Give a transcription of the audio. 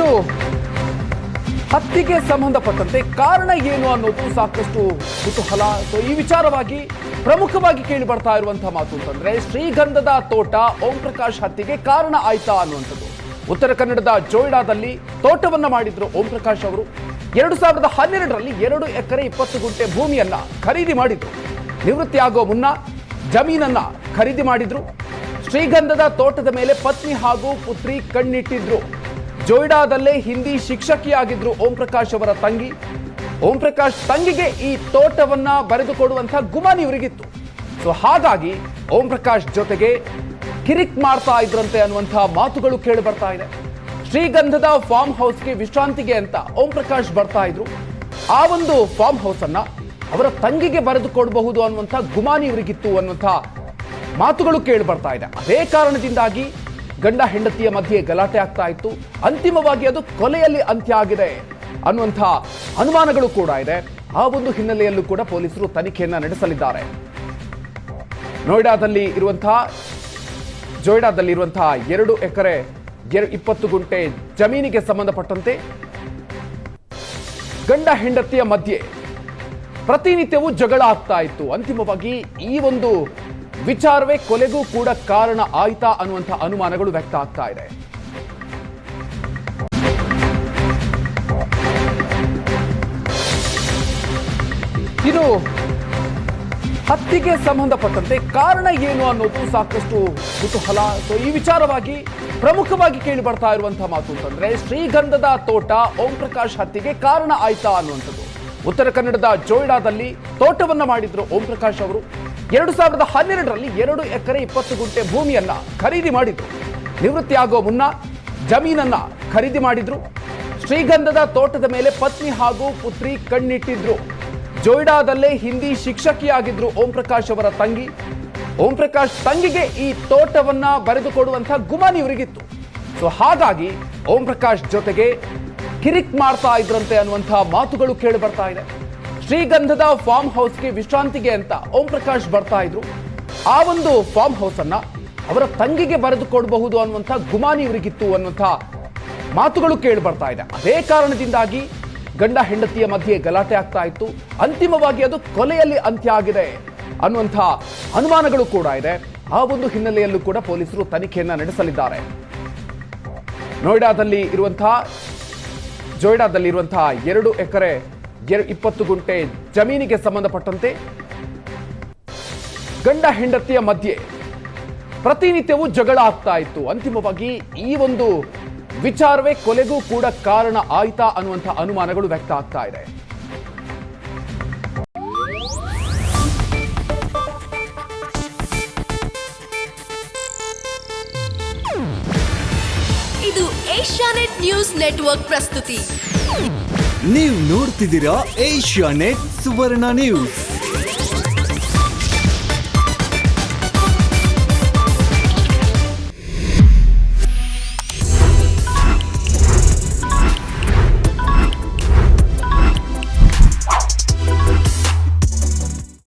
ಇನ್ನು ಹತ್ಯೆಗೆ ಸಂಬಂಧಪಟ್ಟಂತೆ ಕಾರಣ ಏನು ಅನ್ನೋದು ಸಾಕಷ್ಟು ಕುತೂಹಲ. ಸೊ ಈ ವಿಚಾರವಾಗಿ ಪ್ರಮುಖವಾಗಿ ಕೇಳಿ ಬರ್ತಾ ಇರುವಂತಹ ಮಾತು ಅಂತಂದ್ರೆ, ಶ್ರೀಗಂಧದ ತೋಟ ಓಂ ಪ್ರಕಾಶ್ ಹತ್ಯೆಗೆ ಕಾರಣ ಆಯ್ತಾ ಅನ್ನುವಂಥದ್ದು. ಉತ್ತರ ಕನ್ನಡದ ಜೋಯಿಡಾದಲ್ಲಿ ತೋಟವನ್ನ ಮಾಡಿದ್ರು ಓಂ ಪ್ರಕಾಶ್ ಅವರು. 2012ರಲ್ಲಿ 2 ಎಕರೆ 20 ಗುಂಟೆ ಭೂಮಿಯನ್ನ ಖರೀದಿ ಮಾಡಿದ್ರು. ನಿವೃತ್ತಿ ಆಗೋ ಮುನ್ನ ಜಮೀನನ್ನ ಖರೀದಿ ಮಾಡಿದ್ರು. ಶ್ರೀಗಂಧದ ತೋಟದ ಮೇಲೆ ಪತ್ನಿ ಹಾಗೂ ಪುತ್ರಿ ಕಣ್ಣಿಟ್ಟಿದ್ರು. ಜೋಯಿಡಾದಲ್ಲೇ ಹಿಂದಿ ಶಿಕ್ಷಕಿಯಾಗಿದ್ರು ಓಂ ಪ್ರಕಾಶ್ ಅವರ ತಂಗಿ. ಓಂ ಪ್ರಕಾಶ್ ತಂಗಿಗೆ ಈ ತೋಟವನ್ನ ಬರೆದುಕೊಡುವಂತಹ ಗುಮಾನಿ ಇವರಿಗಿತ್ತು. ಸೊ ಹಾಗಾಗಿ ಓಂ ಪ್ರಕಾಶ್ ಜೊತೆಗೆ ಕಿರಿಕ್ ಮಾಡ್ತಾ ಇದ್ರಂತೆ ಅನ್ನುವಂತಹ ಮಾತುಗಳು ಕೇಳಿ ಬರ್ತಾ ಇದೆ. ಶ್ರೀಗಂಧದ ಫಾರ್ಮ್ ಹೌಸ್ಗೆ ವಿಶ್ರಾಂತಿಗೆ ಅಂತ ಓಂ ಪ್ರಕಾಶ್ ಬರ್ತಾ ಇದ್ರು. ಆ ಒಂದು ಫಾರ್ಮ್ ಹೌಸ್ ಅನ್ನ ಅವರ ತಂಗಿಗೆ ಬರೆದುಕೊಡಬಹುದು ಅನ್ನುವಂತಹ ಗುಮಾನಿ ಇವರಿಗಿತ್ತು ಅನ್ನುವಂತಹ ಮಾತುಗಳು ಕೇಳಿ ಬರ್ತಾ ಇದೆ. ಅದೇ ಕಾರಣದಿಂದಾಗಿ ಗಂಡ ಹೆಂಡತಿಯ ಮಧ್ಯೆ ಗಲಾಟೆ ಆಗ್ತಾ ಇತ್ತು. ಅಂತಿಮವಾಗಿ ಅದು ಕೊಲೆಯಲ್ಲಿ ಅಂತ್ಯ ಆಗಿದೆ ಅನ್ನುವಂತಹ ಅನುಮಾನಗಳು ಕೂಡ ಇದೆ. ಆ ಒಂದು ಹಿನ್ನೆಲೆಯಲ್ಲೂ ಕೂಡ ಪೊಲೀಸರು ತನಿಖೆಯನ್ನ ನಡೆಸಲಿದ್ದಾರೆ. ಜೋಯಿಡಾದಲ್ಲಿರುವಂತಹ 2 ಎಕರೆ 20 ಗುಂಟೆ ಜಮೀನಿಗೆ ಸಂಬಂಧಪಟ್ಟಂತೆ ಗಂಡ ಹೆಂಡತಿಯ ಮಧ್ಯೆ ಪ್ರತಿನಿತ್ಯವೂ ಜಗಳ ಆಗ್ತಾ ಇತ್ತು. ಅಂತಿಮವಾಗಿ ಈ ಒಂದು ವಿಚಾರವೇ ಕೊಲೆಗೂ ಕೂಡ ಕಾರಣ ಆಯ್ತಾ ಅನ್ನುವಂತಹ ಅನುಮಾನಗಳು ವ್ಯಕ್ತ ಆಗ್ತಾ ಇದೆ. ಇನ್ನು ಹತ್ಯೆಗೆ ಸಂಬಂಧಪಟ್ಟಂತೆ ಕಾರಣ ಏನು ಅನ್ನೋದು ಸಾಕಷ್ಟು ಕುತೂಹಲ. ಸೊ ಈ ವಿಚಾರವಾಗಿ ಪ್ರಮುಖವಾಗಿ ಕೇಳಿ ಬರ್ತಾ ಇರುವಂತಹ ಮಾತು ಅಂತಂದ್ರೆ, ಶ್ರೀಗಂಧದ ತೋಟ ಓಂ ಪ್ರಕಾಶ್ ಹತ್ಯೆಗೆ ಕಾರಣ ಆಯ್ತಾ ಅನ್ನುವಂಥದ್ದು. ಉತ್ತರ ಕನ್ನಡದ ಜೋಯಿಡಾದಲ್ಲಿ ತೋಟವನ್ನ ಮಾಡಿದ್ರು ಓಂ ಪ್ರಕಾಶ್ ಅವರು. 2012ರಲ್ಲಿ 2 ಎಕರೆ 20 ಗುಂಟೆ ಭೂಮಿಯನ್ನ ಖರೀದಿ ಮಾಡಿದ್ರು. ನಿವೃತ್ತಿ ಆಗೋ ಮುನ್ನ ಜಮೀನನ್ನ ಖರೀದಿ ಮಾಡಿದ್ರು. ಶ್ರೀಗಂಧದ ತೋಟದ ಮೇಲೆ ಪತ್ನಿ ಹಾಗೂ ಪುತ್ರಿ ಕಣ್ಣಿಟ್ಟಿದ್ರು. ಜೋಯಿಡಾದಲ್ಲೇ ಹಿಂದಿ ಶಿಕ್ಷಕಿಯಾಗಿದ್ರು ಓಂ ಪ್ರಕಾಶ್ ಅವರ ತಂಗಿ. ಓಂ ಪ್ರಕಾಶ್ ತಂಗಿಗೆ ಈ ತೋಟವನ್ನ ಬರೆದುಕೊಡುವಂತಹ ಗುಮಾನಿ ಇವರಿಗಿತ್ತು. ಸೊ ಹಾಗಾಗಿ ಓಂ ಪ್ರಕಾಶ್ ಜೊತೆಗೆ ಕಿರಿಕ್ ಮಾಡ್ತಾ ಇದ್ರಂತೆ ಅನ್ನುವಂತಹ ಮಾತುಗಳು ಕೇಳಿ ಬರ್ತಾ ಇದೆ. ಶ್ರೀಗಂಧದ ಫಾರ್ಮ್ ಹೌಸ್ಗೆ ವಿಶ್ರಾಂತಿಗೆ ಅಂತ ಓಂ ಪ್ರಕಾಶ್ ಬರ್ತಾ ಇದ್ರು. ಆ ಒಂದು ಫಾರ್ಮ್ ಹೌಸ್ ಅನ್ನ ಅವರ ತಂಗಿಗೆ ಬರೆದುಕೊಡಬಹುದು ಅನ್ನುವಂತಹ ಗುಮಾನಿ ಇವರಿಗಿತ್ತು ಅನ್ನುವಂತಹ ಮಾತುಗಳು ಕೇಳಿ ಬರ್ತಾ ಇದೆ. ಅದೇ ಕಾರಣದಿಂದಾಗಿ ಗಂಡ ಹೆಂಡತಿಯ ಮಧ್ಯೆ ಗಲಾಟೆ ಆಗ್ತಾ ಇತ್ತು. ಅಂತಿಮವಾಗಿ ಅದು ಕೊಲೆಯಲ್ಲಿ ಅಂತ್ಯ ಆಗಿದೆ ಅನ್ನುವಂತಹ ಅನುಮಾನಗಳು ಕೂಡ ಇದೆ. ಆ ಒಂದು ಹಿನ್ನೆಲೆಯಲ್ಲೂ ಕೂಡ ಪೊಲೀಸರು ತನಿಖೆಯನ್ನ ನಡೆಸಲಿದ್ದಾರೆ. ಜೋಯಿಡಾದಲ್ಲಿರುವಂತಹ 2 ಎಕರೆ 20 ಗುಂಟೆ ಜಮೀನಿಗೆ ಸಂಬಂಧಪಟ್ಟಂತೆ ಗಂಡ ಹೆಂಡತಿಯ ಮಧ್ಯೆ ಪ್ರತಿನಿತ್ಯವೂ ಜಗಳ ಆಗ್ತಾ ಇತ್ತು. ಅಂತಿಮವಾಗಿ ಈ ಒಂದು ವಿಚಾರವೇ ಕೊಲೆಗೂ ಕೂಡ ಕಾರಣ ಆಯ್ತಾ ಅನ್ನುವಂತಹ ಅನುಮಾನಗಳು ವ್ಯಕ್ತ ಆಗ್ತಾ ಇದೆ. ಇದು ಏಷ್ಯಾನೆಟ್ ನ್ಯೂಸ್ ನೆಟ್ವರ್ಕ್ ಪ್ರಸ್ತುತಿ. ನೀವು ನೋಡ್ತಿದ್ದೀರಾ ಏಷ್ಯಾನೆಟ್ ಸುವರ್ಣ ನ್ಯೂಸ್.